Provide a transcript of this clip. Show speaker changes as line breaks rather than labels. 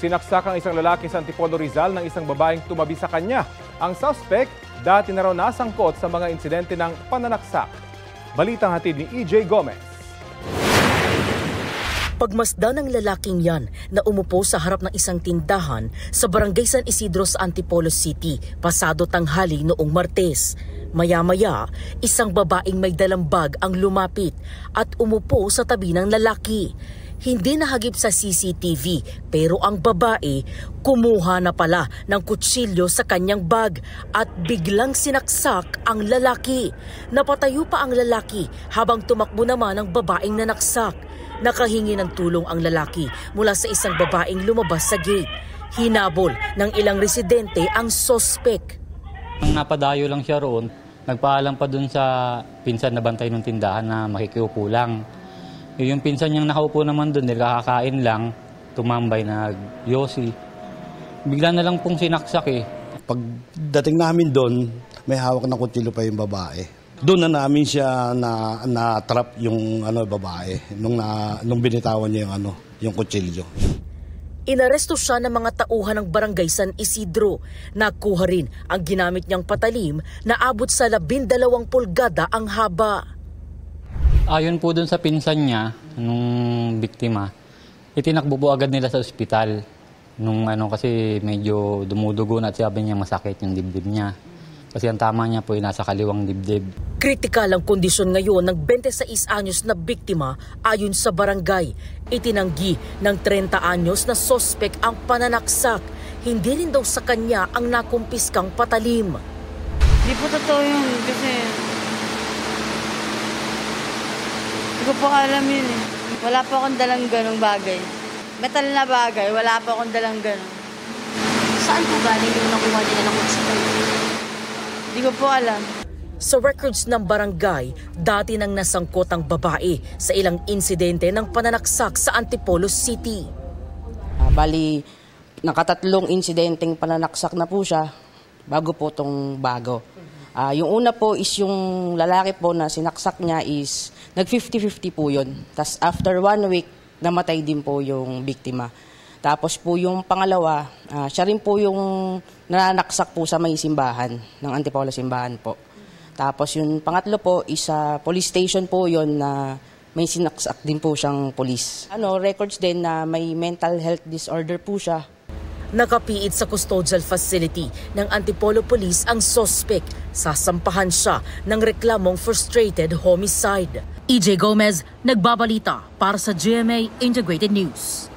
Sinaksak ang isang lalaki sa Antipolo, Rizal ng isang babaeng tumabi sa kanya. Ang suspect, dati na raw nasangkot sa mga insidente ng pananaksak. Balitang hatid ni EJ Gomez.
Pagmasdan ng lalaking yan na umupo sa harap ng isang tindahan sa Barangay San Isidro sa Antipolo City, pasado tanghali noong Martes. Maya-maya, isang babaeng may dalang bag ang lumapit at umupo sa tabi ng lalaki. Hindi nahagip sa CCTV pero ang babae kumuha na pala ng kutsilyo sa kanyang bag at biglang sinaksak ang lalaki. Napatayo pa ang lalaki habang tumakbo naman ang babaeng nanaksak. Nakahingi ng tulong ang lalaki mula sa isang babaeng lumabas sa gate. Hinabol ng ilang residente ang sospek.
Nang napadayo lang siya roon, nagpaalam pa dun sa pinsan na bantay ng tindahan na makikiupo lang. Yung pinsan niyang nakaupo naman doon, nagkakain lang, tumambay na yosi. Bigla na lang pong sinaksak eh.
Pagdating namin doon, may hawak na kutsilyo pa yung babae. Doon na namin siya na-trap yung babae nung binitawan niya yung kutsilyo.
Inaresto siya ng mga tauhan ng Barangay San Isidro. Nakuha rin ang ginamit niyang patalim na abot sa 12 pulgada ang haba.
Ayon po dun sa pinsan niya, nung biktima, itinakbo po agad nila sa ospital. Kasi medyo dumudugo na at sabi niya masakit yung dibdib niya. Kasi ang tama niya po ay nasa kaliwang dibdib.
Kritikal ang kondisyon ngayon ng 26 anyos na biktima ayon sa barangay. Itinanggi ng 30 anyos na sospek ang pananaksak. Hindi rin daw sa kanya ang nakumpiskang patalim.
Hindi po totoo yun kasi hindi ko po alam yun eh. Wala po akong dalang ganong bagay. Metal na bagay, wala po akong dalang ganon.
Saan po galing yung nakuha nila ng kutsilyo?
Hindi ko po alam.
Sa records ng barangay, dati nang nasangkot ang babae sa ilang insidente ng pananaksak sa Antipolo City.
Bali, nakatatlong insidenteng pananaksak na po siya bago po itong bago. Yung una po is yung lalaki po na sinaksak niya is nag-50-50 po yun. Tapos after 1 week, namatay din po yung biktima. Tapos po yung pangalawa, siya rin po yung nanaksak po sa may simbahan, ng Antipolo simbahan po. Tapos yung pangatlo po is sa police station po yun na may sinaksak din po siyang police. Records din na may mental health disorder po siya.
Nakapiit sa custodial facility ng Antipolo Police ang sospek. Sasampahan siya ng reklamong frustrated homicide. EJ Gomez, nagbabalita para sa GMA Integrated News.